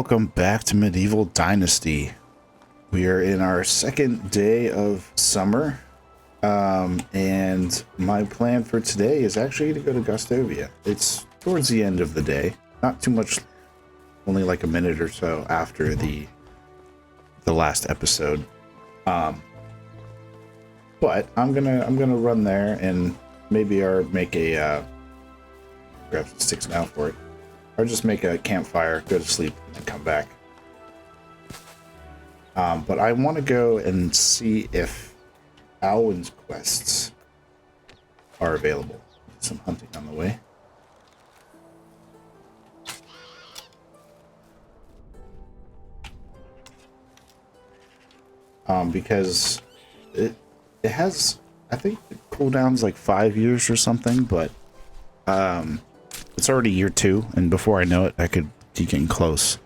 welcome back to Medieval Dynasty. We are in our second day of summer, and my plan for today is actually to go to Gustovia. It's towards the end of the day, not too much, only like a minute or so after the last episode. But I'm gonna run there and maybe make a grab some sticks now for it. Or just make a campfire, go to sleep, and come back. But I want to go and see if Alwyn's quests are available. Some hunting on the way. Because it has, I think the cooldown's like 5 years or something, but it's already year 2, and before I know it, I could be getting close.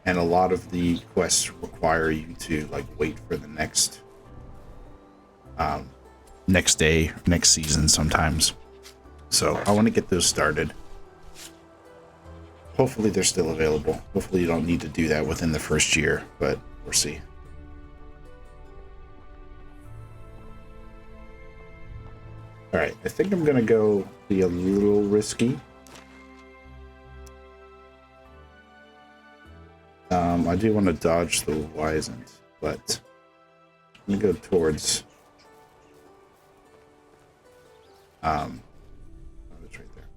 And a lot of the quests require you to like wait for the next day, next season sometimes. So I want to get those started. Hopefully they're still available. Hopefully you don't need to do that within the first year, but we'll see. All right, I think I'm gonna go be a little risky. I do want to dodge the wizened, but I'm gonna go towards oh, it's right there.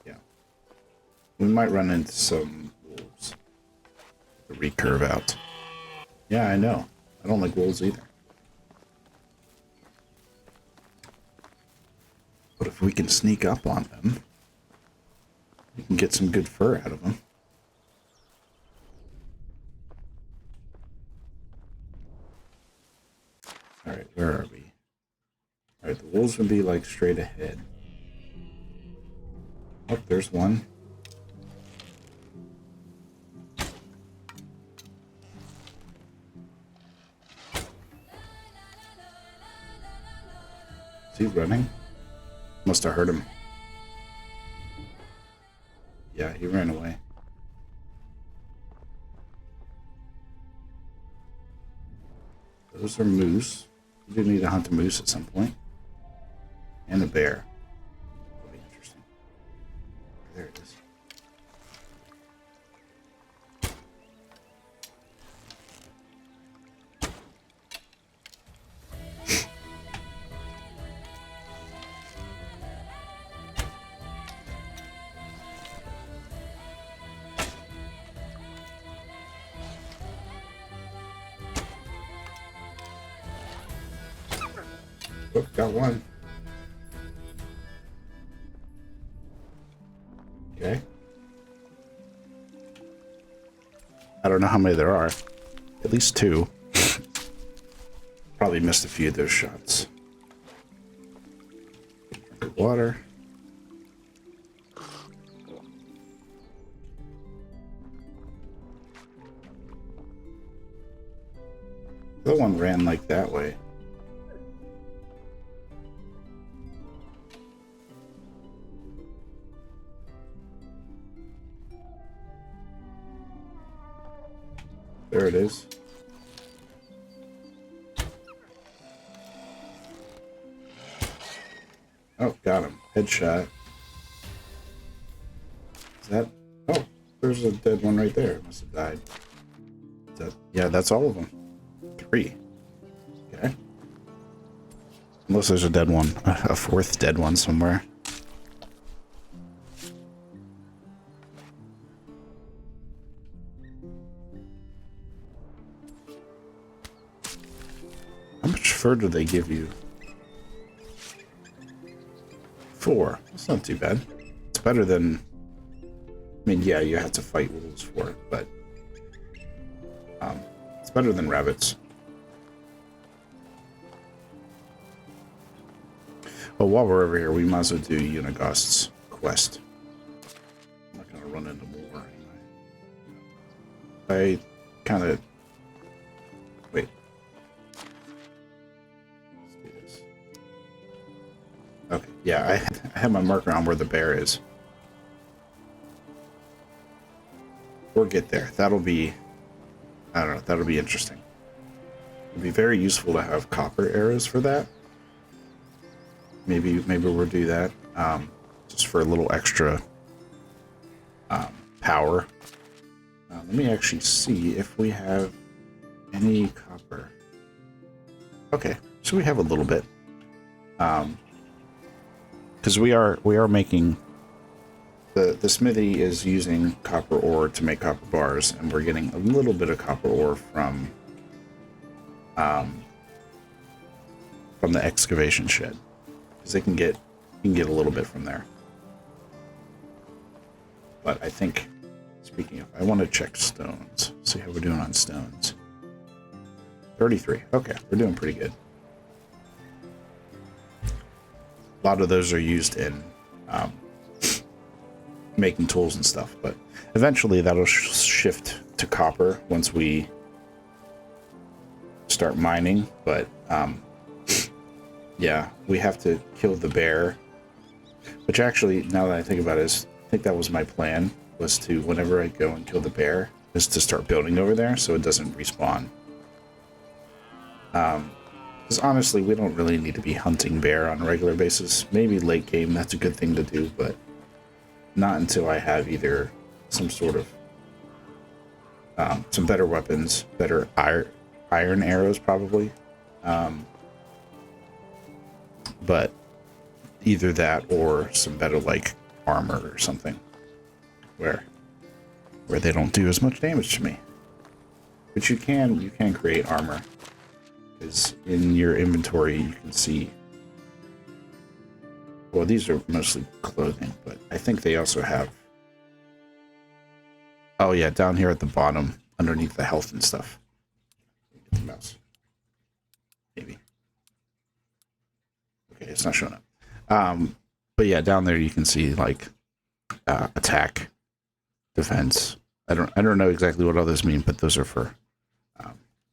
Yeah. We might run into some wolves. The recurve out. Yeah, I know. I don't like wolves either. But if we can sneak up on them, we can get some good fur out of them. Alright, where are we? Alright, the wolves would be like straight ahead. Oh, there's one. Is he running? Must have heard him. Yeah, he ran away. Those are moose. We do need to hunt a moose at some point. And a bear. That'll be interesting. There it is. Oh, got one. Okay. I don't know how many there are. At least 2. Probably missed a few of those shots. Drink water. The one ran like that way. There it is. Oh, got him. Headshot. Is that... Oh, there's a dead one right there. Must have died. Is that... Yeah, that's all of them. 3. Okay. Unless there's a dead one. A 4th dead one somewhere. How much fur do they give you? 4. That's not too bad. It's better than... I mean, yeah, you have to fight wolves for it, but... it's better than rabbits. But while we're over here, we might as well do Unigost's quest. I'm not going to run into more anyway. I kind of... Wait. Let's do this. Okay, yeah, I have my marker on where the bear is. Or get there. That'll be, I don't know, that'll be interesting. It'd be very useful to have copper arrows for that. Maybe we'll do that. Just for a little extra power. Let me actually see if we have any copper. Okay, so we have a little bit. Because we are making the smithy is using copper ore to make copper bars, and we're getting a little bit of copper ore from the excavation shed, because they can get a little bit from there. But I think, speaking of, I want to check stones. See how we're doing on stones. 33. Okay, we're doing pretty good. A lot of those are used in making tools and stuff, but eventually that'll shift to copper once we start mining. But yeah, we have to kill the bear, which actually, now that I think about it, I think that was my plan, was to, whenever I go and kill the bear, is to start building over there so it doesn't respawn. Because honestly, we don't really need to be hunting bear on a regular basis. Maybe late game, that's a good thing to do, but not until I have either some sort of some better weapons, better iron arrows probably, but either that or some better like armor or something where they don't do as much damage to me. But you can create armor, because in your inventory you can see, well, these are mostly clothing, but I think they also have, oh yeah, down here at the bottom underneath the health and stuff. Get the mouse. Maybe. Okay, it's not showing up. But yeah, down there you can see like attack, defense. I don't know exactly what all those mean, but those are for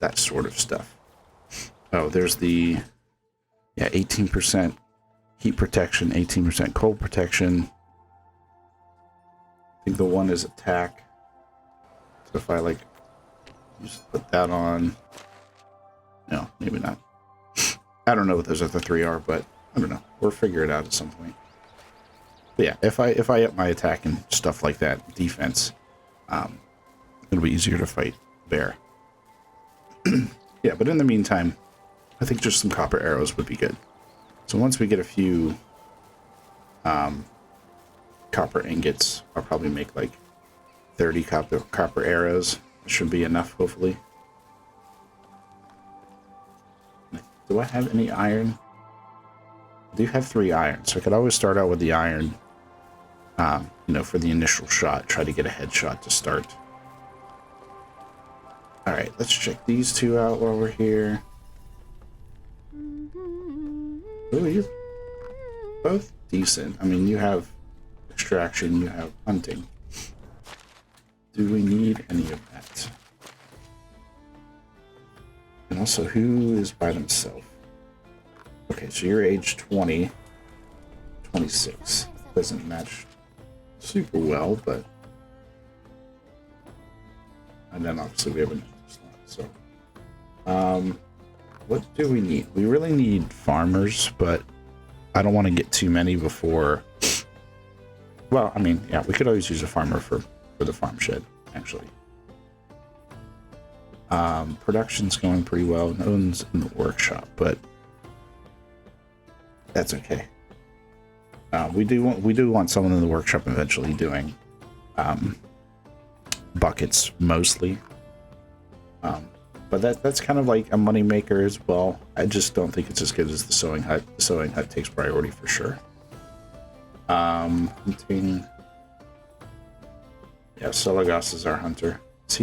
that sort of stuff. Oh, there's the 18% heat protection, 18% cold protection. I think the one is attack. So if I like just put that on, no, maybe not. I don't know what those other three are, but I don't know. We'll figure it out at some point. But yeah, if I up my attack and stuff like that, defense, it'll be easier to fight bear. Yeah, but in the meantime, I think just some copper arrows would be good. So once we get a few copper ingots, I'll probably make like 30 copper arrows. It should be enough, hopefully. Do I have any iron? I do have 3 iron, so I could always start out with the iron, you know, for the initial shot. Try to get a headshot to start. Alright, let's check these 2 out while we're here. Oh, you're both decent. I mean, you have extraction, you have hunting. Do we need any of that? And also, who is by themselves? Okay, so you're age 20, 26. Doesn't match super well, but... And then obviously we have an slot, so... what do we need? We really need farmers, but I don't want to get too many before... Well, I mean, yeah, we could always use a farmer for the farm shed, actually. Production's going pretty well. No one's in the workshop, but that's okay. We do want someone in the workshop eventually doing buckets mostly. But that's kind of like a money maker as well. I just don't think it's as good as the sewing hut. The sewing hut takes priority for sure. Hunting. Yeah, Solagos is our hunter. Does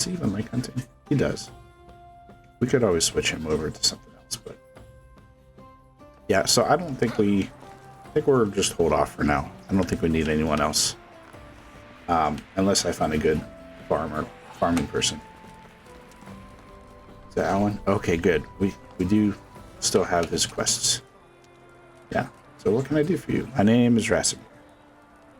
he even like hunting? He does. We could always switch him over to something else, but yeah. So I think we're just hold off for now. I don't think we need anyone else, unless I find a good farming person. Is that Alan? Okay, good. We do still have his quests. Yeah. So what can I do for you? My name is Rasimir.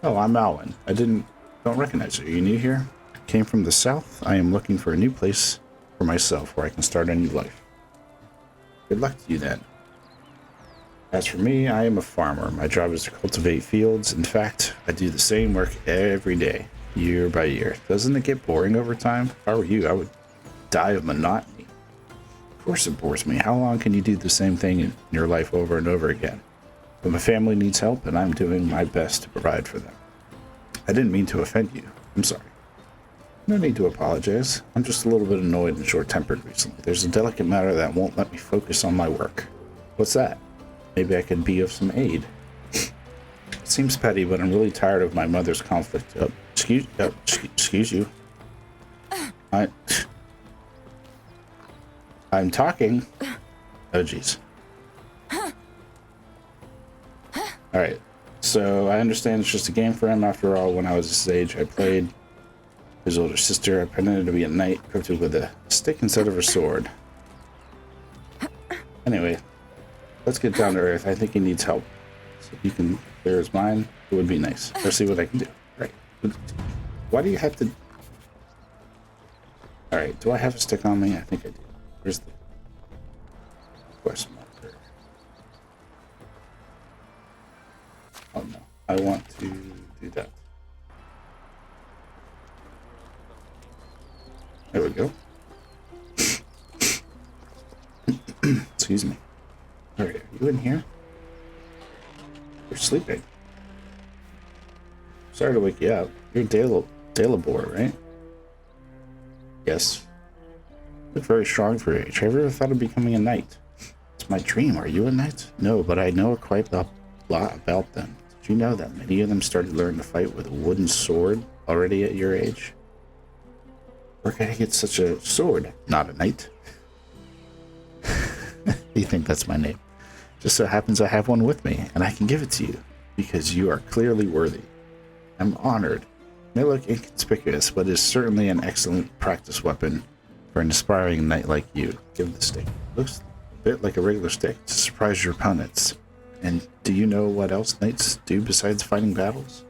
Oh, I'm Alwyn. Don't recognize you. Are you new here? Came from the south. I am looking for a new place for myself where I can start a new life. Good luck to you then. As for me, I am a farmer. My job is to cultivate fields. In fact, I do the same work every day, year by year. Doesn't it get boring over time? If I were you, I would die of monotony. Of course it bores me. How long can you do the same thing in your life over and over again? But my family needs help, and I'm doing my best to provide for them. I didn't mean to offend you. I'm sorry. No need to apologize. I'm just a little bit annoyed and short-tempered recently. There's a delicate matter that won't let me focus on my work. What's that? Maybe I could be of some aid. It seems petty, but I'm really tired of my mother's conflict. Excuse you. I'm talking. Oh, jeez. Alright, so I understand it's just a game for him. After all, when I was his age, I played his older sister. I pretended to be a knight equipped with a stick instead of a sword. Anyway, let's get down to earth. I think he needs help. So if you can clear his mind, it would be nice. Let's see what I can do. Alright. Why do you have to... Alright, do I have a stick on me? I think I do. Where's the quest marker? Oh no, I want to do that. There we go. Excuse me. Alright, are you in here? You're sleeping. Sorry to wake you up. You're Dalibor, right? Yes. You look very strong for your age. Have you ever thought of becoming a knight? It's my dream. Are you a knight? No, but I know quite a lot about them. Did you know that many of them started learning to fight with a wooden sword already at your age? Where can I get such a sword? Not a knight. You think that's my name? Just so happens I have one with me, and I can give it to you, because you are clearly worthy. I'm honored. It may look inconspicuous, but it is certainly an excellent practice weapon for an aspiring knight like you. Give the stick. Looks a bit like a regular stick to surprise your opponents. And do you know what else knights do besides fighting battles?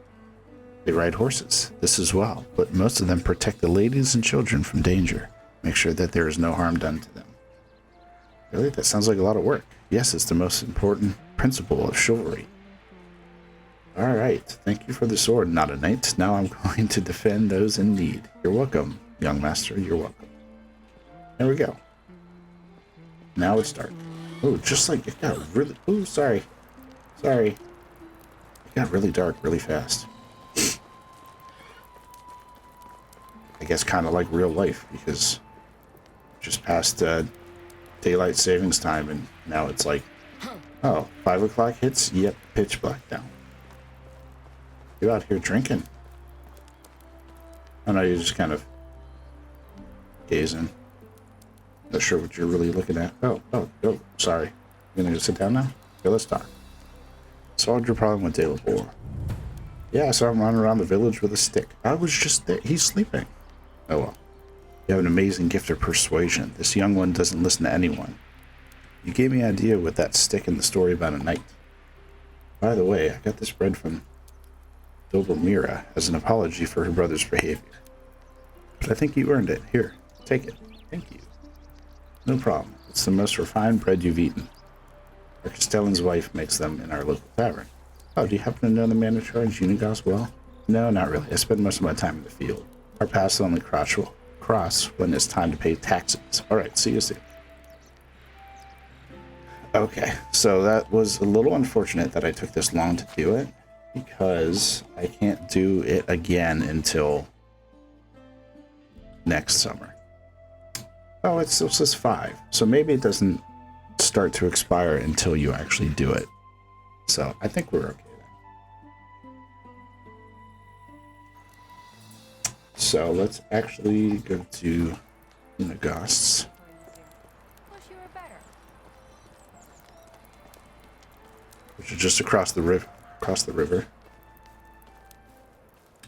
They ride horses, this as well, but most of them protect the ladies and children from danger. Make sure that there is no harm done to them. Really? That sounds like a lot of work. Yes, it's the most important principle of chivalry. Alright, thank you for the sword, not a knight. Now I'm going to defend those in need. You're welcome, young master, you're welcome. There we go. Now it's dark. Oh, just like it got really... Oh, sorry. Sorry. It got really dark really fast. I guess kind of like real life, because just past daylight savings time, and now it's like, oh, 5 o'clock hits? Yep, pitch black down. You out here drinking? Oh no, you're just kind of gazing. Not sure what you're really looking at. Oh, sorry. You gonna sit down now? Okay, let's talk. Solved your problem with Dalibor. Yeah, I saw him running around the village with a stick. I was just there. He's sleeping. Oh well. You have an amazing gift of persuasion. This young one doesn't listen to anyone. You gave me an idea with that stick in the story about a knight. By the way, I got this bread from Dobromira as an apology for her brother's behavior. But I think you earned it. Here, take it. Thank you. No problem. It's the most refined bread you've eaten. Our Castellan's wife makes them in our local tavern. Oh, do you happen to know the man in charge, Unigos, well? No, not really. I spend most of my time in the field. Our paths only cross when it's time to pay taxes. Alright, see you soon. Okay, so that was a little unfortunate that I took this long to do it, because I can't do it again until next summer. Oh, it still says 5, so maybe it doesn't start to expire until you actually do it. So I think we're okay then. So let's actually go to Unigos. Which is just across the river.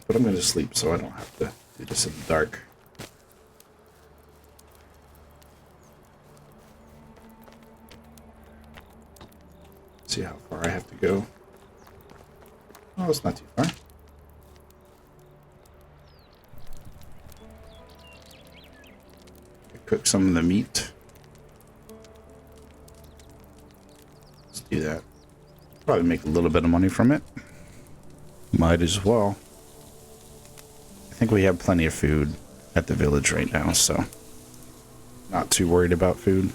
But I'm going to sleep, so I don't have to do this in the dark. See how far I have to go. Oh, it's not too far. Cook some of the meat. Let's do that. Probably make a little bit of money from it. Might as well. I think we have plenty of food at the village right now, so not too worried about food.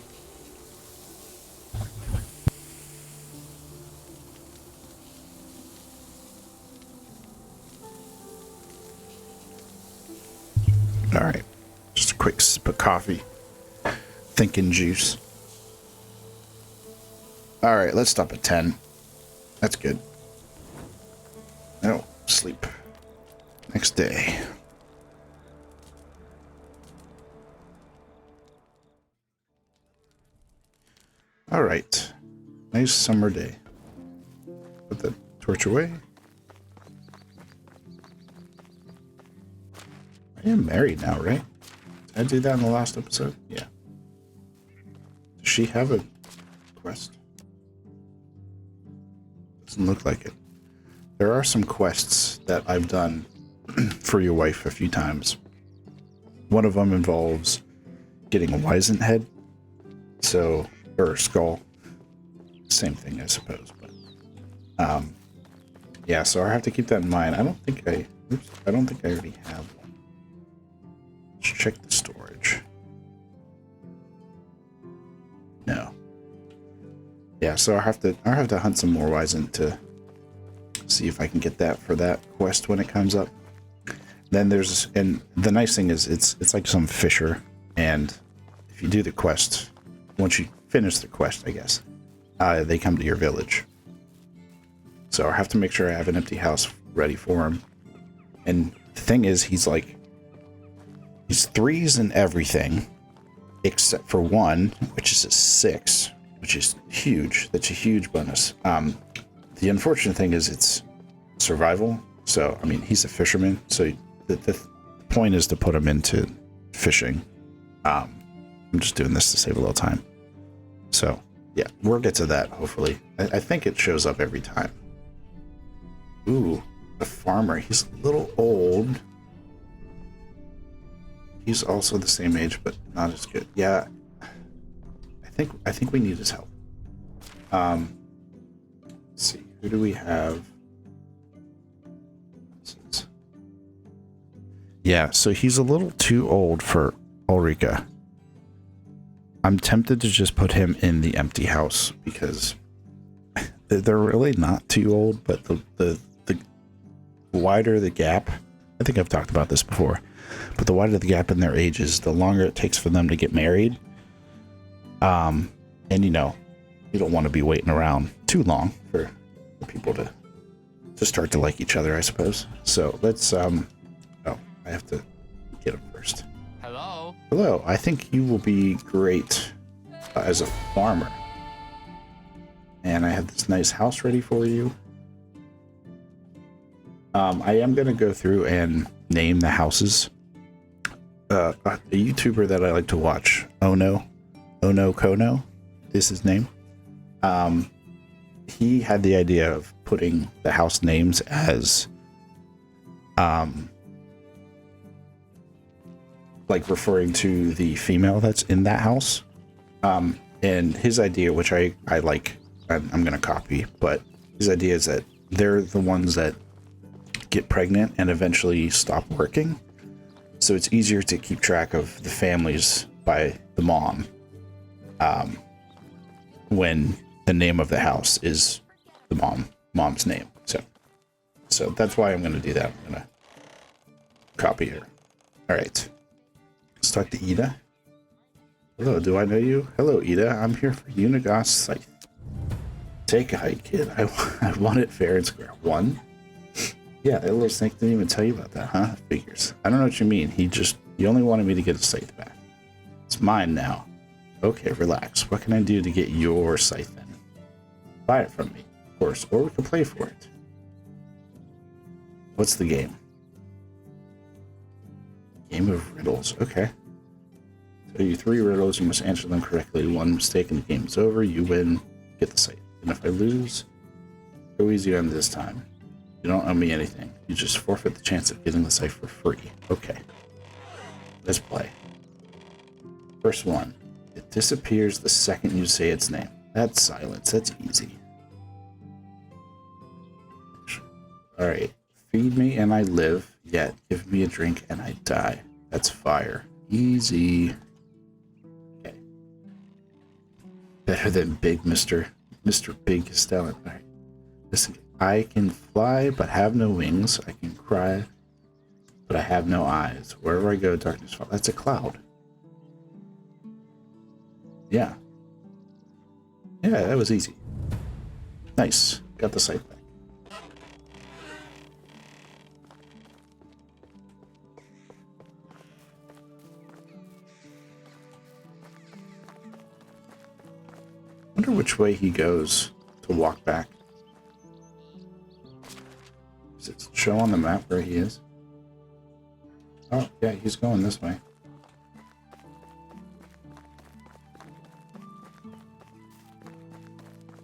All right, just a quick sip of coffee. Thinking juice. All right, let's stop at 10. That's good. No, sleep. Next day. All right, nice summer day. Put the torch away. I am married now, right? Did I do that in the last episode? Yeah. Does she have a quest? Doesn't look like it. There are some quests that I've done for your wife a few times. One of them involves getting a wizened head. So, or skull. Same thing, I suppose. But, yeah, so I have to keep that in mind. I don't think I already have one. Let's check the storage. No. Yeah, so I have to hunt some more wizened to see if I can get that for that quest when it comes up. Then and the nice thing is it's like some fisher, and if you do the quest, once you finish the quest, I guess, they come to your village. So I have to make sure I have an empty house ready for him. And the thing is, he's 3s in everything, except for 1, which is a 6, which is huge. That's a huge bonus. The unfortunate thing is it's survival. So, I mean, he's a fisherman. So the point is to put him into fishing. I'm just doing this to save a little time. So, yeah, we'll get to that, hopefully. I think it shows up every time. Ooh, the farmer. He's a little old. He's also the same age, but not as good. Yeah, I think we need his help. Let's see, who do we have? Yeah, so he's a little too old for Ulrika. I'm tempted to just put him in the empty house because they're really not too old, but the wider the gap, I think I've talked about this before, but the wider the gap in their ages, the longer it takes for them to get married. And you know, you don't want to be waiting around too long for people to start to like each other, I suppose. So let's oh, I have to get him first. Hello. Hello. I think you will be great as a farmer. And I have this nice house ready for you. I am going to go through and name the houses. A YouTuber that I like to watch, Ono Kono is his name. He had the idea of putting the house names as like referring to the female that's in that house. And his idea, which I like, I'm going to copy, but his idea is that they're the ones that get pregnant and eventually stop working. So it's easier to keep track of the families by the mom when the name of the house is the mom's name. So that's why I'm going to do that. I'm going to copy her. All right. Let's talk to Ida. Hello, do I know you? Hello, Ida. I'm here for Unigas Scythe. Take a hike, kid. I want it fair and square. 1? Yeah, that little snake didn't even tell you about that, huh? Figures. I don't know what you mean. He only wanted me to get a scythe back. It's mine now. Okay, relax. What can I do to get your scythe then? Buy it from me, of course, or we can play for it. What's the game? Game of riddles. Okay. Tell you 3 riddles. You must answer them correctly. 1 mistake and the game is over. You win. Get the scythe. And if I lose, go easy on this time. You don't owe me anything. You just forfeit the chance of getting the site for free. Okay. Let's play. First one. It disappears the second you say its name. That's silence. That's easy. Alright. Feed me and I live, yet give me a drink and I die. That's fire. Easy. Okay. Better than Big Mr. Big Castellan. Alright. Listen, I can fly but have no wings. I can cry but I have no eyes. Wherever I go, darkness falls. That's a cloud. Yeah. Yeah, that was easy. Nice. Got the site back. Wonder which way he goes to walk back. Does it show on the map where he is? Oh, yeah, he's going this way.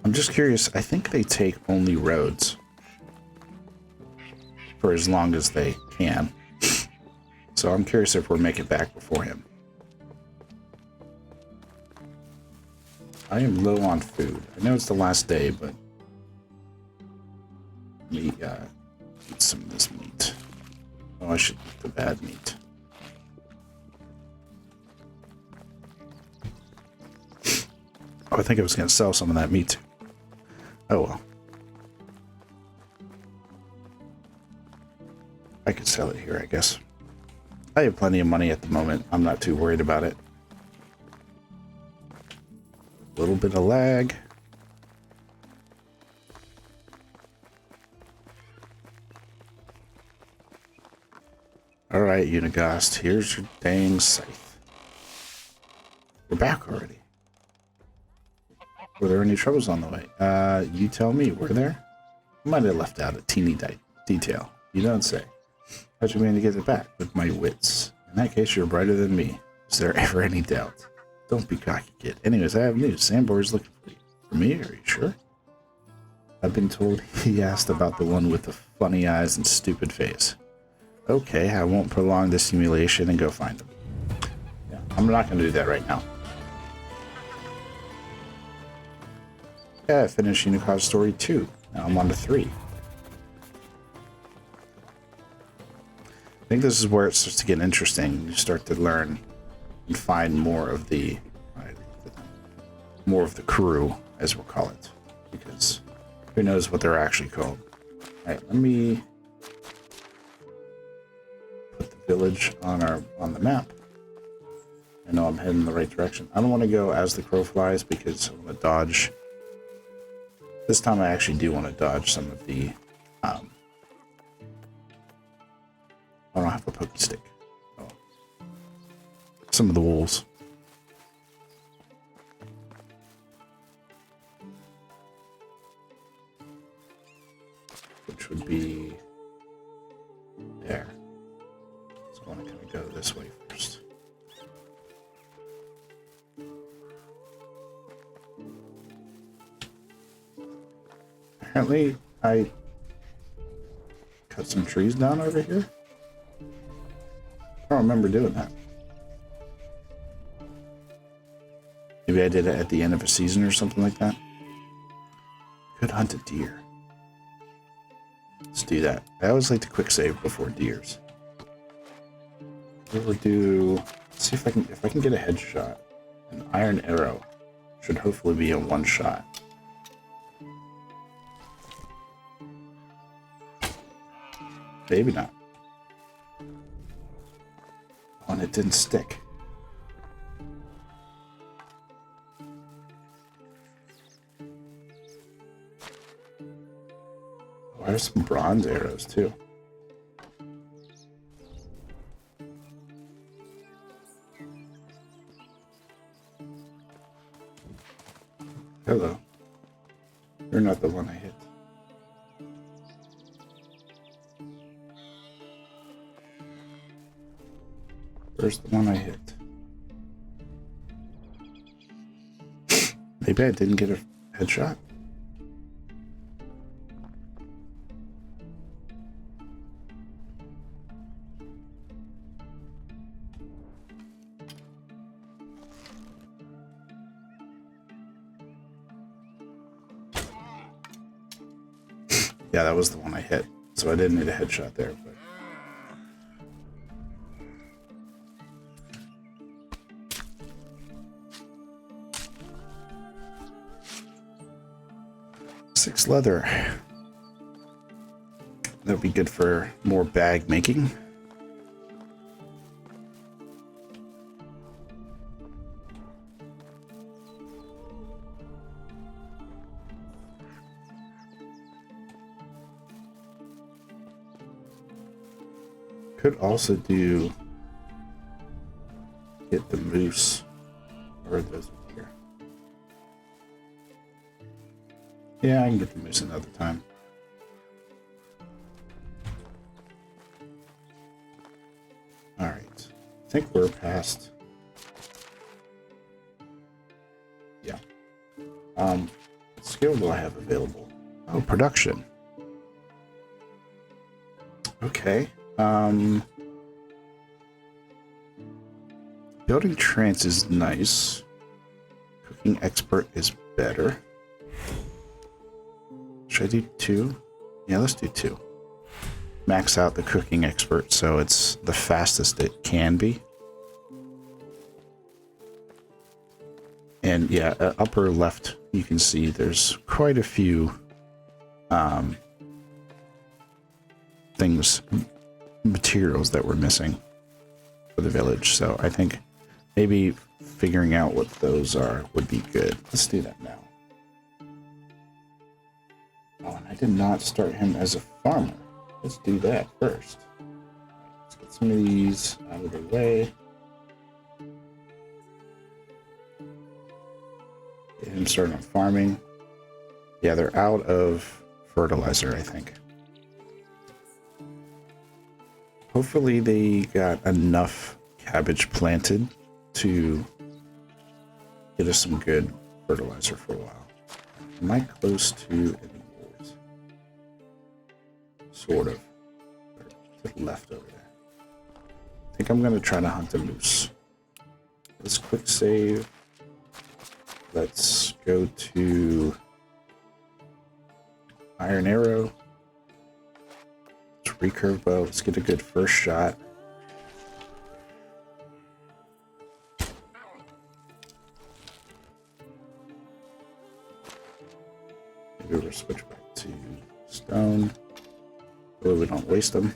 I'm just curious. I think they take only roads for as long as they can. So I'm curious if we'll make it back before him. I am low on food. I know it's the last day, but let me eat some of this meat. Oh, I should eat the bad meat. Oh, I think I was going to sell some of that meat too. Oh well. I could sell it here, I guess. I have plenty of money at the moment. I'm not too worried about it. A little bit of lag. Alright, Unigast, here's your dang scythe. We're back already. Were there any troubles on the way? You tell me, were there? I might have left out a teeny detail. You don't say. How'd you manage to get it back? With my wits. In that case, you're brighter than me. Is there ever any doubt? Don't be cocky, kid. Anyways, I have news. Sandbor's looking for you. For me? Are you sure? I've been told he asked about the one with the funny eyes and stupid face. Okay, I won't prolong the simulation and go find him. Yeah, I'm not going to do that right now. Yeah, I finished Unicod's story 2. Now I'm on to 3. I think this is where it starts to get interesting. You start to learn and find more of the crew, as we'll call it, because who knows what they're actually called. All right, let me put the village on the map. I know I'm heading in the right direction. I don't want to go as the crow flies because I want to dodge. This time I actually do want to dodge some of the I don't have a poke stick. Oh. Some of the wolves. Which would be there. So I want to kind of go this way first. Apparently, I cut some trees down over here. I don't remember doing that. Maybe I did it at the end of a season or something like that. Could hunt a deer. Let's do that. I always like to quick save before deers. We'll do. Let's see if I can get a headshot. An iron arrow should hopefully be a one shot. Maybe not. Oh, and it didn't stick. Oh, there's some bronze arrows too. Hello. You're not the one I hit. Where's the one I hit? Maybe I didn't get a headshot. Yeah, that was the one I hit. So I didn't need a headshot there. But 6 leather. That would be good for more bag making. Could also do get the moose or those here. Yeah, I can get the moose another time. All right, I think we're past. Yeah. What skill do I have available? Oh, production. Okay. Building trance is nice. Cooking expert is better. Should I do 2? Yeah, let's do 2. Max out the cooking expert so it's the fastest it can be. And yeah, upper left, you can see there's quite a few materials that we're missing for the village. So I think maybe figuring out what those are would be good. Let's do that now. Oh, and I did not start him as a farmer. Let's do that first. Let's get some of these out of the way. Get him started on farming. Yeah, they're out of fertilizer, I think. Hopefully they got enough cabbage planted to get us some good fertilizer for a while. Am I close to any wolves? Sort of. To the left over there. I think I'm going to try to hunt a moose. Let's quick save. Let's go to Iron Arrow. Let's recurve bow. Let's get a good first shot. Maybe we'll switch back to stone. So we don't waste them.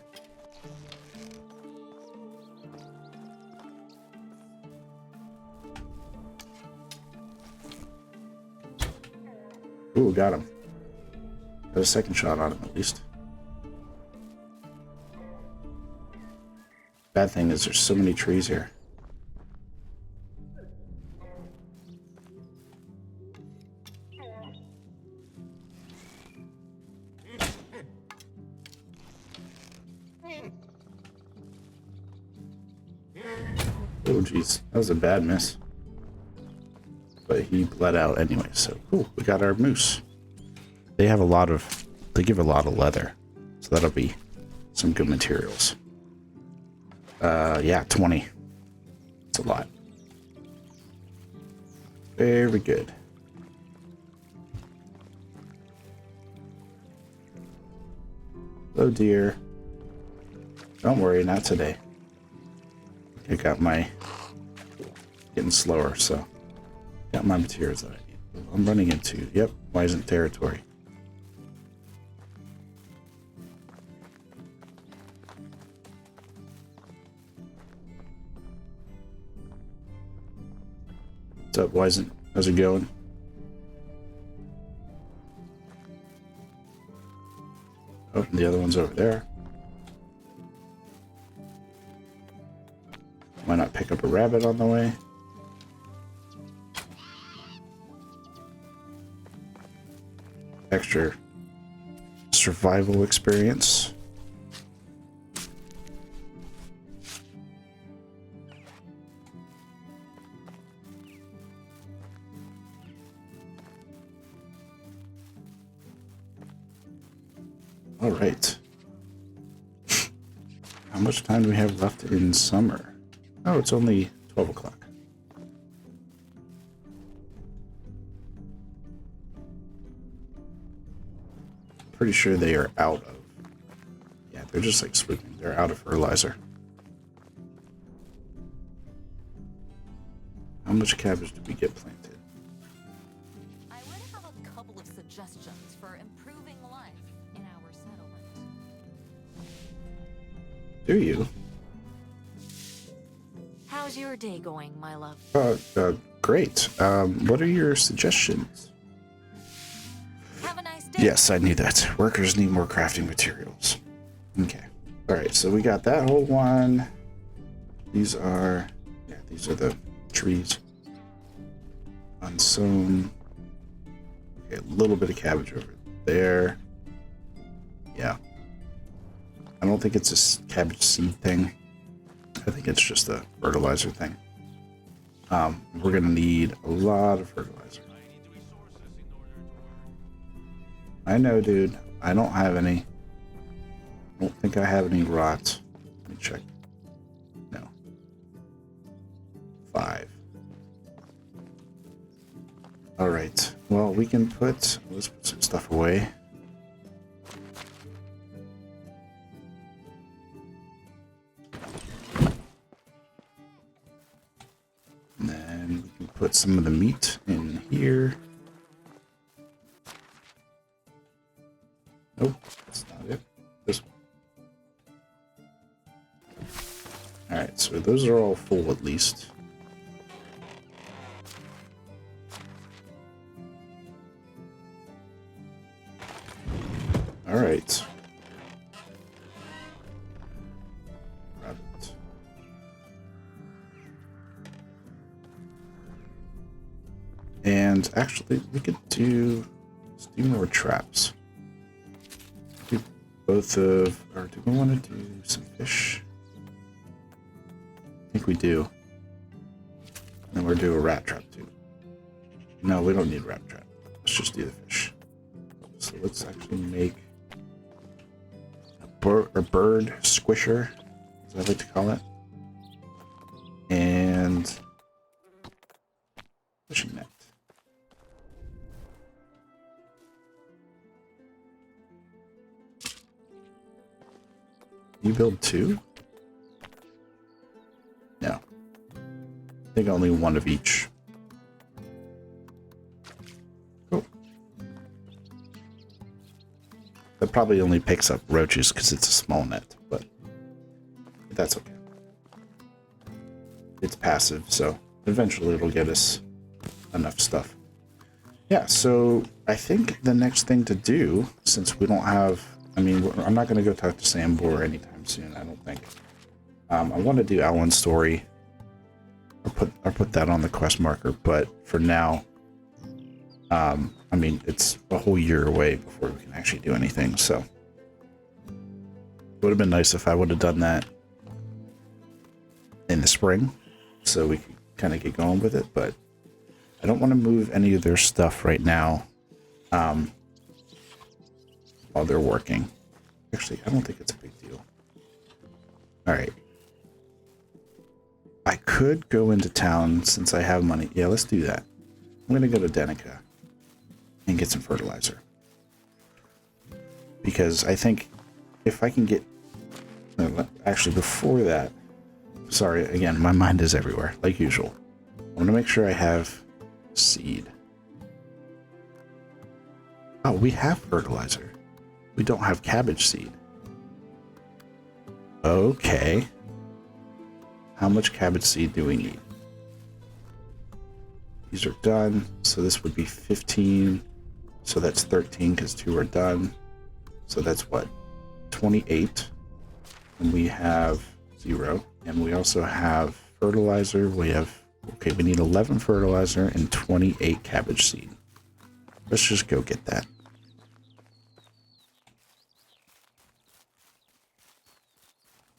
Ooh, got him. Got a second shot on him at least. Bad thing is there's so many trees here. Oh jeez, that was a bad miss. But he bled out anyway, so cool, we got our moose. They give a lot of leather, so that'll be some good materials. Yeah, 20. It's a lot. Very good. Hello, dear. Don't worry, not today. I got my getting slower, so got my materials that I need. I'm running into, yep, Wisent territory. What's up, Wisent? How's it going? Oh, the other one's over there. Why not pick up a rabbit on the way? Extra survival experience. All right. How much time do we have left in summer? Oh, it's only 12 o'clock. pretty sure they are out of... Yeah, they're just like swooping. They're out of fertilizer. How much cabbage did we get planted? I would have a couple of suggestions for improving life in our settlement. Do you? How's your day going, my love? Great. What are your suggestions? Have a nice day. Yes, I knew that. Workers need more crafting materials. Okay. Alright, so we got that whole one. These are the trees. Unsown. Okay, a little bit of cabbage over there. Yeah. I don't think it's a cabbage seed thing. I think it's just a fertilizer thing. We're gonna need a lot of fertilizer. I know, dude. I don't have any. I don't think I have any rot. Let me check. No. 5. Alright. Well, we can let's put some stuff away. And then we can put some of the meat in here. Nope, that's not it. This one. Alright, so those are all full at least. Alright. Rabbit. And actually, we could let's do more traps. Do both of, or do we want to do some fish? I think we do. And we'll do a rat trap too. No, we don't need a rat trap. Let's just do the fish. So let's actually make a bird squisher, as I like to call it. And fishing net. You build 2? No. I think only one of each. Cool. That probably only picks up roaches because it's a small net, but that's okay. It's passive, so eventually it'll get us enough stuff. Yeah, so I think the next thing to do, since we don't have... I mean, I'm not going to go talk to Sambor anytime soon, I don't think. I want to do Alan's story. I'll put that on the quest marker, but for now, I mean, it's a whole year away before we can actually do anything, so. It would have been nice if I would have done that in the spring, so we could kind of get going with it, but I don't want to move any of their stuff right now. While they're working. Actually, I don't think it's a big deal. Alright. I could go into town since I have money. Yeah, let's do that. I'm going to go to Denica and get some fertilizer. Because I think if I can get... Actually, before that... Sorry, again, my mind is everywhere, like usual. I want to make sure I have seed. Oh, we have fertilizer. We don't have cabbage seed. Okay. How much cabbage seed do we need? These are done. So this would be 15. So that's 13 because 2 are done. So that's what? 28. And we have 0. And we also have fertilizer. We have, okay, we need 11 fertilizer and 28 cabbage seed. Let's just go get that.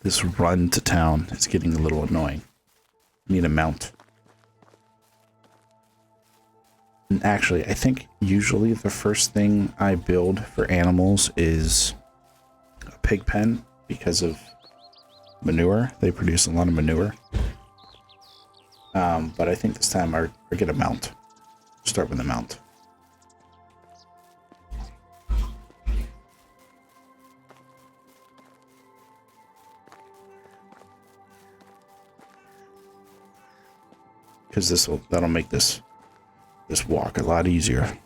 This run to town is getting a little annoying. I need a mount. And actually, I think usually the first thing I build for animals is a pig pen because of manure. They produce a lot of manure. But I think this time I'll get a mount. Start with a mount. because that'll make this walk a lot easier.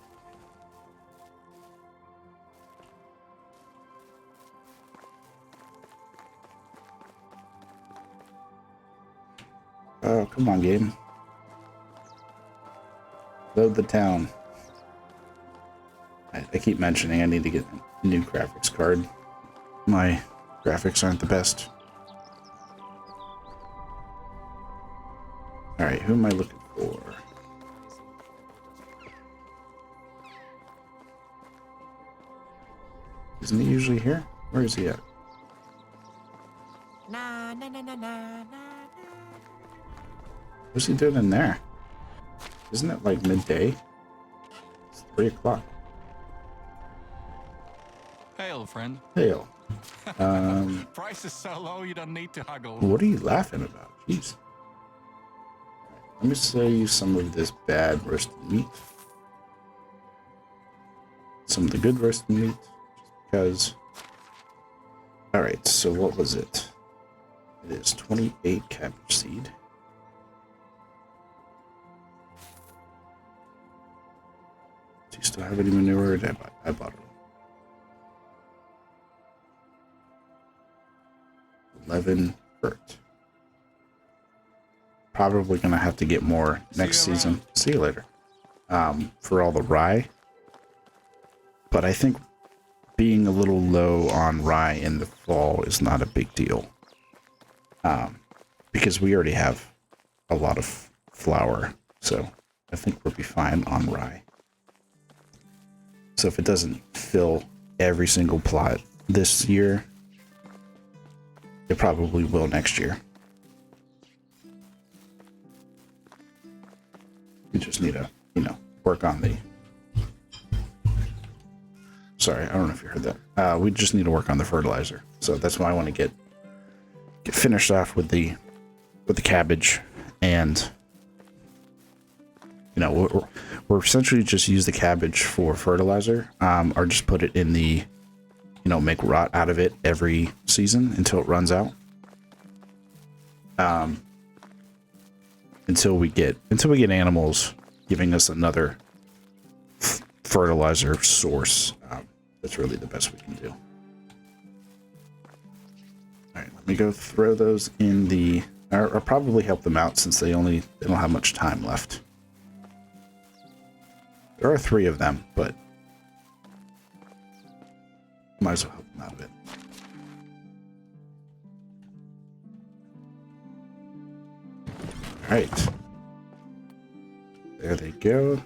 Oh, come on, game. Load the town. I keep mentioning I need to get a new graphics card. My graphics aren't the best. Alright, who am I looking for? Isn't he usually here? Where is he at? What's he doing in there? Isn't it like midday? It's 3 o'clock. Hail, friend. Hail. Price is so low you don't need to haggle. What are you laughing about? Jeez. Let me sell you some of this bad roasted meat. Some of the good roasted meat. Just because. Alright, so what was it? It is 28 cabbage seed. Do you still have any manure? I bought it. 11 vert. Probably gonna have to get more next season. See you later. For all the rye. But I think being a little low on rye in the fall is not a big deal. Because we already have a lot of flour. So I think we'll be fine on rye. So if it doesn't fill every single plot this year, it probably will next year. We just need to, work on the... Sorry, I don't know if you heard that. We just need to work on the fertilizer. So that's why I want to get finished off with the cabbage, and we're essentially just use the cabbage for fertilizer, or just put it in the, make rot out of it every season until it runs out. Until we get animals giving us another fertilizer source. That's really the best we can do. All right, let me go throw those in the, or probably help them out since they don't have much time left. There are 3 of them, but might as well help them out a bit. All right. There they go.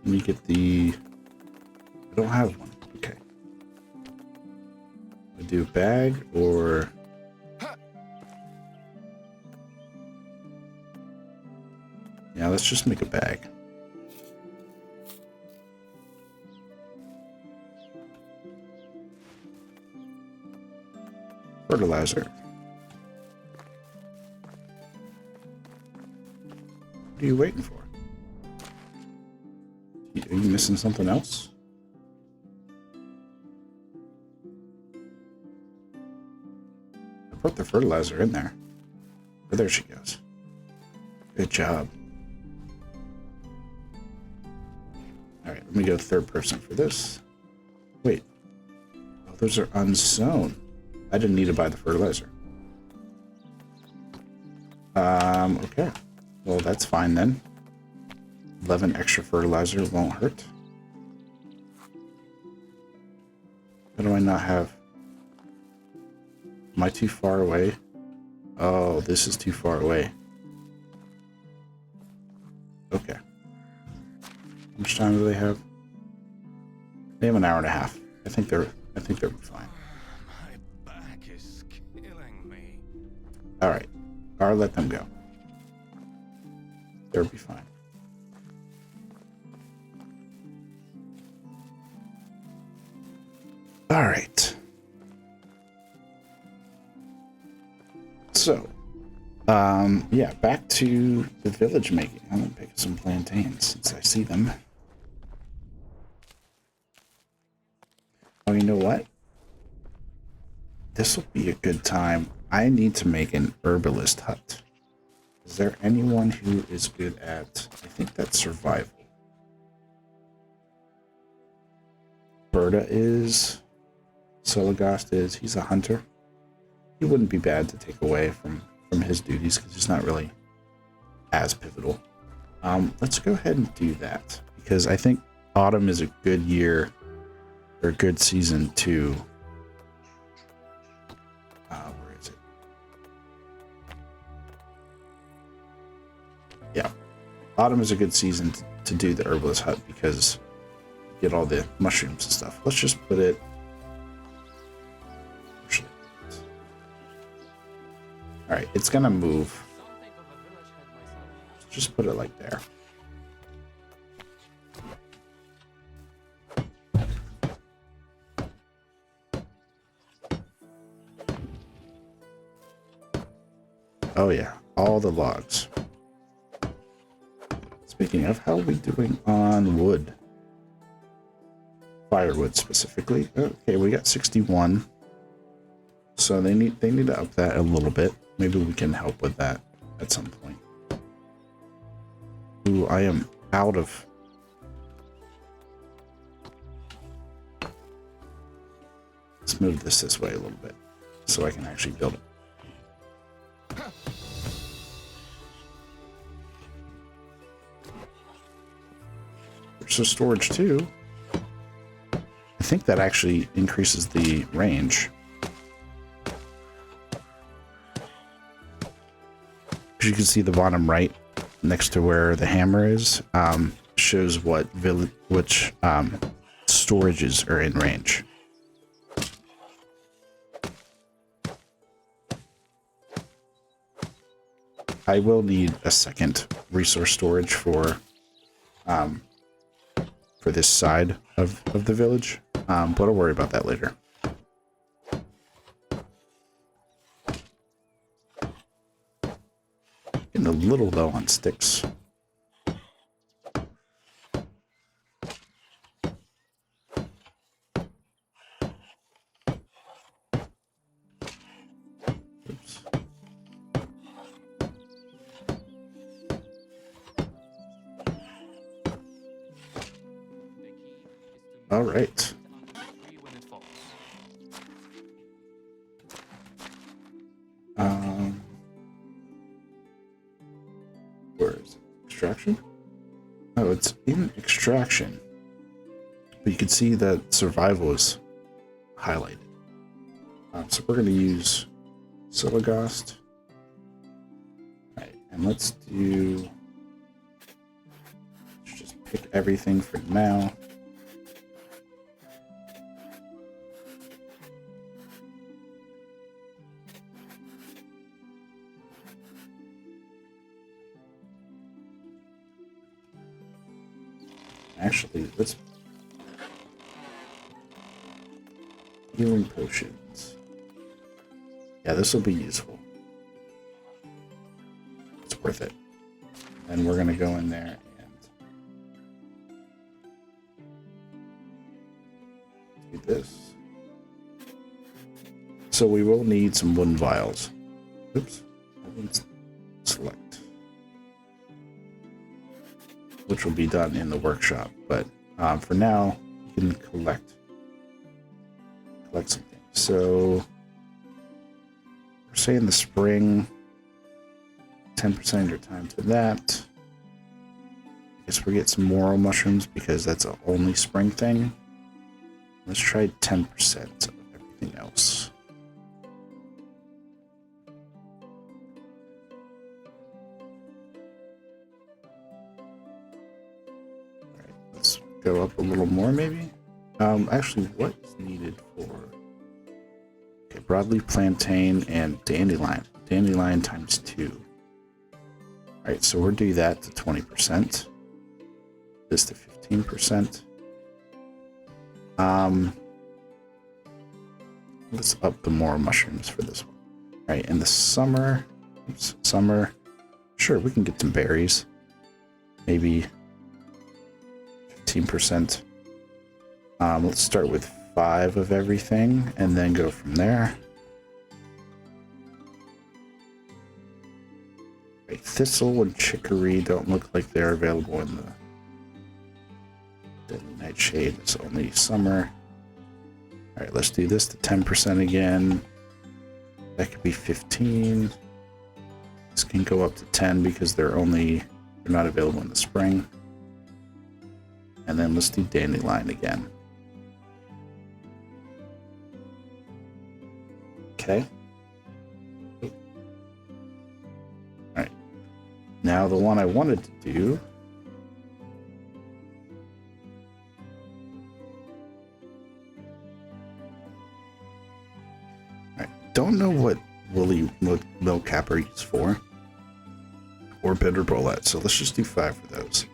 Let me get the... I don't have one. Okay. I do a bag or... Yeah, let's just make a bag. Fertilizer. What are you waiting for? Are you missing something else? I put the fertilizer in there. Oh, there she goes. Good job. Alright, let me go third person for this. Wait. Oh, those are unsown. I didn't need to buy the fertilizer. Okay. Well, that's fine then. 11 extra fertilizer won't hurt. How do I not have... Am I too far away? Oh, this is too far away. Okay. How much time do they have? They have an hour and a half. I think they'll be fine. My back is killing me. Alright. I'll let them go. They'll be fine. Alright. So, yeah, back to the village making. I'm gonna pick some plantains since I see them. Oh, you know what? This will be a good time. I need to make an herbalist hut. Is there anyone who is good at, I think that's survival. Berta is, Solagast is, he's a hunter. He wouldn't be bad to take away from his duties because he's not really as pivotal. Let's go ahead and do that because I think autumn is a good year or a good season to, where is it? Yeah, autumn is a good season to do the herbalist hut because you get all the mushrooms and stuff. Let's just put it. All right, it's gonna move. Just put it like there. Oh yeah, all the logs. Speaking of, how are we doing on wood? Firewood specifically. Okay, we got 61. So they need to up that a little bit. Maybe we can help with that at some point. Ooh, I am out of. Let's move this way a little bit so I can actually build it. There's a storage too. I think that actually increases the range. As you can see, the bottom right, next to where the hammer is, shows which storages are in range. I will need a second resource storage for this side of the village, but I'll worry about that later. Getting a little low on sticks. Oops. All right. Where is it? Extraction? Oh, it's in extraction. But you can see that survival is highlighted. So we're going to use Solagast. All right, and let's just pick everything for now. Actually, let's healing potions. Yeah, this will be useful. It's worth it. And we're gonna go in there and do this. So we will need some wooden vials. Oops, I didn't select. Which will be done in the workshop, but for now, you can collect something. So, we're saying the spring, 10% of your time to that. I guess we get some moral mushrooms because that's the only spring thing. Let's try 10% of everything else. Go up a little more, maybe. Actually, what's needed for? Okay, broadleaf plantain and dandelion. Dandelion times 2. All right, so we'll do that to 20%. This to 15%. Let's up the more mushrooms for this one. All right, in the summer, sure, we can get some berries. Maybe 15%. Let's start with 5 of everything and then go from there. Okay, thistle and chicory don't look like they're available in the Deadly Nightshade. It's only summer. All right, let's do this to 10% again. That could be 15. This can go up to 10 because they're not available in the spring. And then let's do dandelion again. Okay. All right. Now the one I wanted to do. All right. Don't know what woolly milk capper is for. Or bitter bolette. So let's just do 5 for those.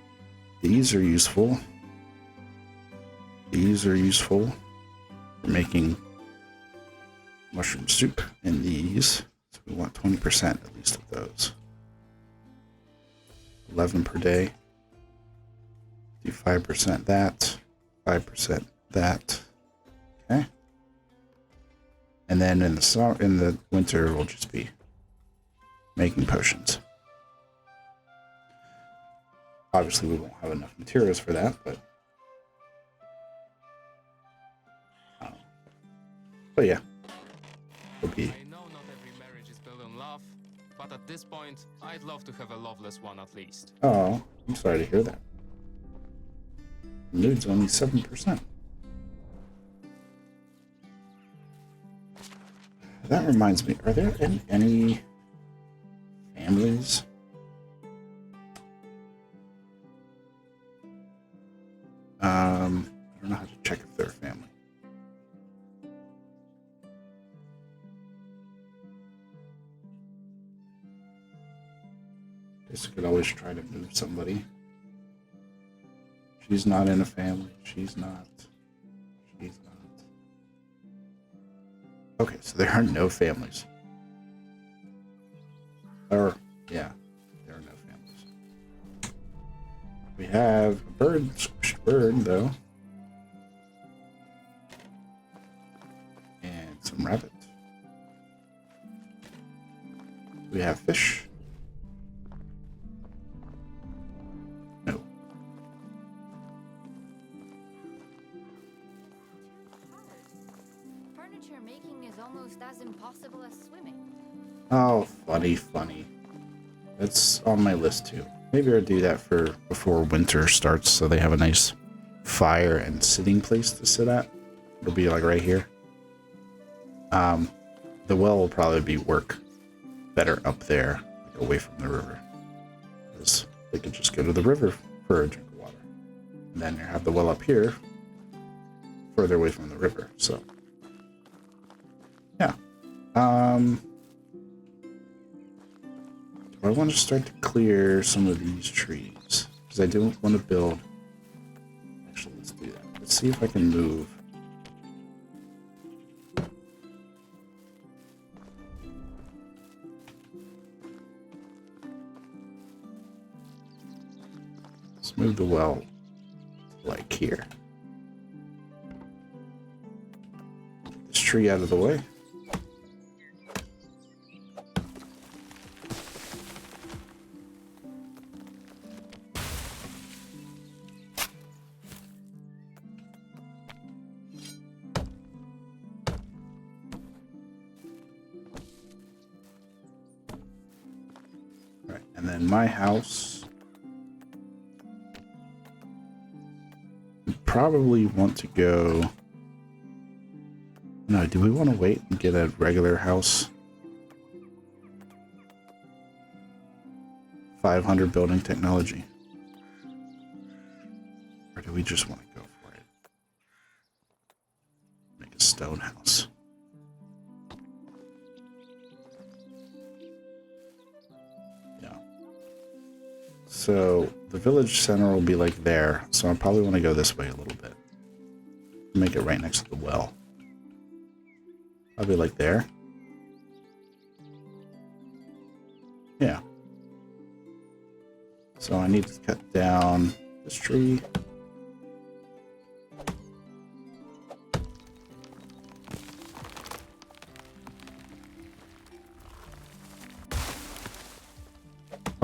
These are useful. These are useful for making mushroom soup, and these, so we want 20% at least of those. 11 per day. Do 5% that, 5% that. Okay. And then in the winter, we'll just be making potions. Obviously, we won't have enough materials for that, but yeah, it'll be. I know not every marriage is built on love, but at this point, I'd love to have a loveless one at least. Oh, I'm sorry to hear that. Mood's only 7%. That reminds me, are there any families? I don't know how to check if they're a family. Guess I could always try to move somebody. She's not in a family. She's not. She's not. Okay, so there are no families. Or, yeah, there are no families. We have a bird, squished bird, though. And some rabbit. We have fish. No. Furniture making is almost as impossible as swimming. Oh, funny. That's on my list too. Maybe I'll do that for before winter starts, so they have a nice fire and sitting place to sit at. It'll be like right here. The well will probably work better up there, like away from the river, because they could just go to the river for a drink of water, and then you have the well up here, further away from the river. So, yeah. Do I want to start to clear some of these trees? Because I don't want to build. Actually, let's do that. Let's see if I can move. Let's move the well like here. Get this tree out of the way. Right, and then my house. We probably want to go. No, do we want to wait and get a regular house? 500 building technology. Or do we just want to go for it? Make a stone house. Yeah. So the village center will be like there. So I probably want to go this way a little bit. Make it right next to the well. Probably like there. Yeah. So I need to cut down this tree.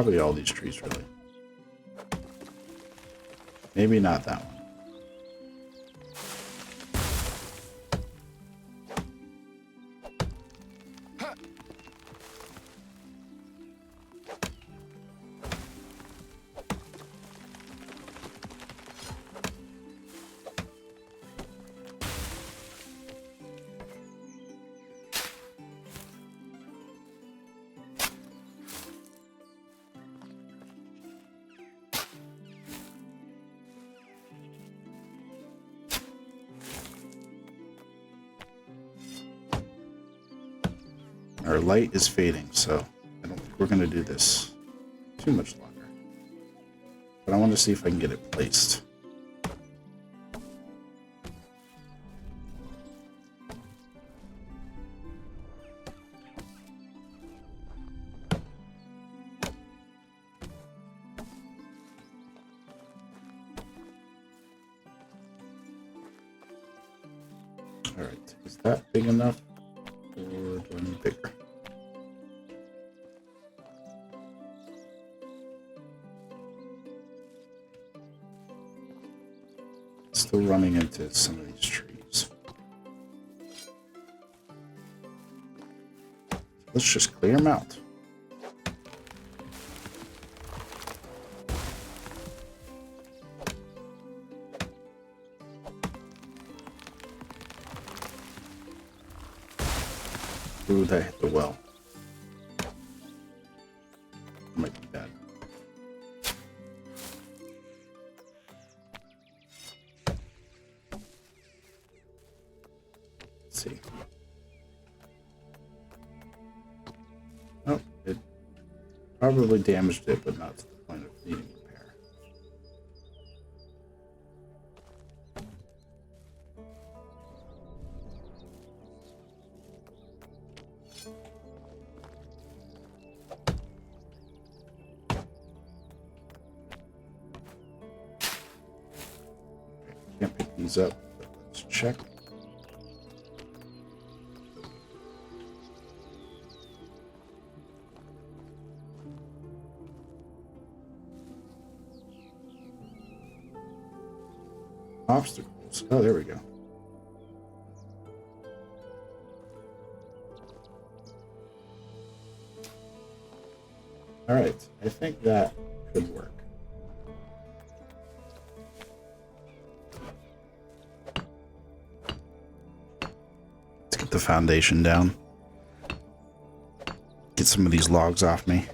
Probably all these trees, really. Maybe not that one. Our light is fading, so I don't think we're going to do this too much longer. But I want to see if I can get it placed. All right, is that big enough, or do I need bigger? Still running into some of these trees. Let's just clear them out. Ooh, that hit the well. Might be bad. Let's see. Oh, it probably damaged it, but not to the point of needing repair. Can't pick these up, but let's check. Obstacles. Oh, there we go. All right, I think that could work. Let's get the foundation down. Get some of these logs off me.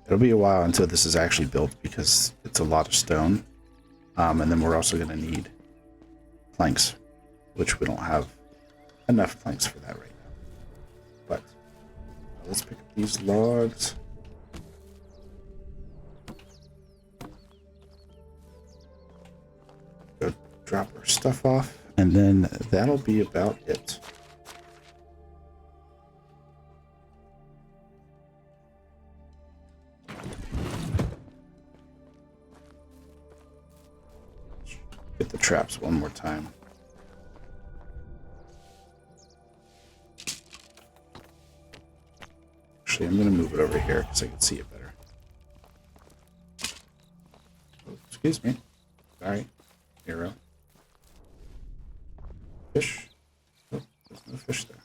It'll be a while until this is actually built because it's a lot of stone. And then we're also going to need planks, which we don't have enough planks for that right now. But let's pick up these logs. Go drop our stuff off, and then that'll be about it. Get the traps one more time. Actually, I'm going to move it over here because I can see it better. Oh, excuse me. Sorry. Arrow. Fish. Oh, there's no fish there.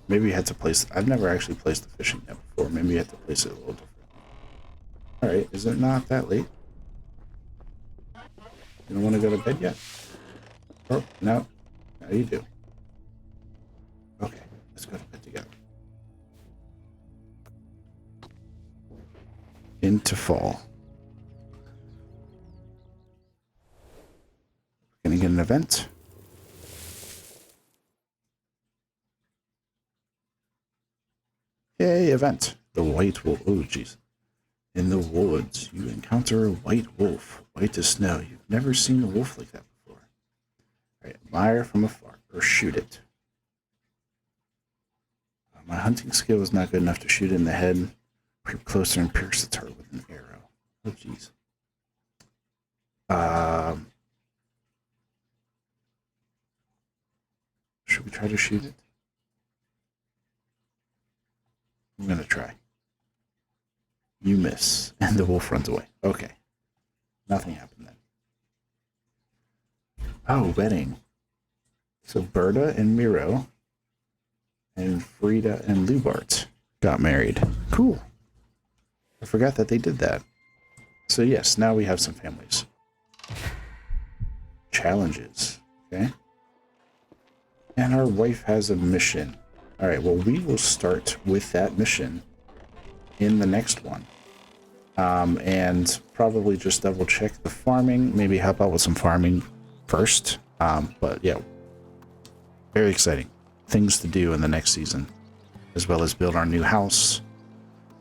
Maybe you had to place... I've never actually placed the fishing net before. Maybe you had to place it a little different. Alright, is it not that late? You don't want to go to bed yet? Oh, no. Now you do. Okay, let's go to bed together. Into fall. Gonna get an event. Yay, event. The white wolf. Oh, jeez. In the woods, you encounter a white wolf, white as snow. You've never seen a wolf like that before. All right, admire from afar, or shoot it. My hunting skill is not good enough to shoot it in the head. Creep closer and pierce its heart with an arrow. Oh, jeez. Should we try to shoot it? I'm gonna try. You miss, and the wolf runs away. Okay. Nothing happened then. Oh, wedding. So Berta and Miro and Frida and Lubart got married. Cool. I forgot that they did that. So yes, now we have some families. Challenges. Okay. And our wife has a mission. All right, well, we will start with that mission in the next one. And probably just double check the farming, maybe help out with some farming first. But yeah, very exciting things to do in the next season, as well as build our new house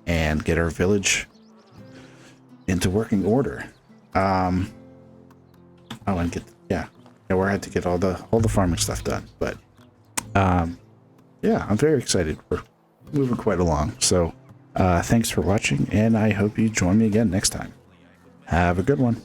and get our village into working order. Oh, and get, yeah, we had to get all the farming stuff done. But yeah, I'm very excited. We're moving quite along. So thanks for watching, and I hope you join me again next time. Have a good one.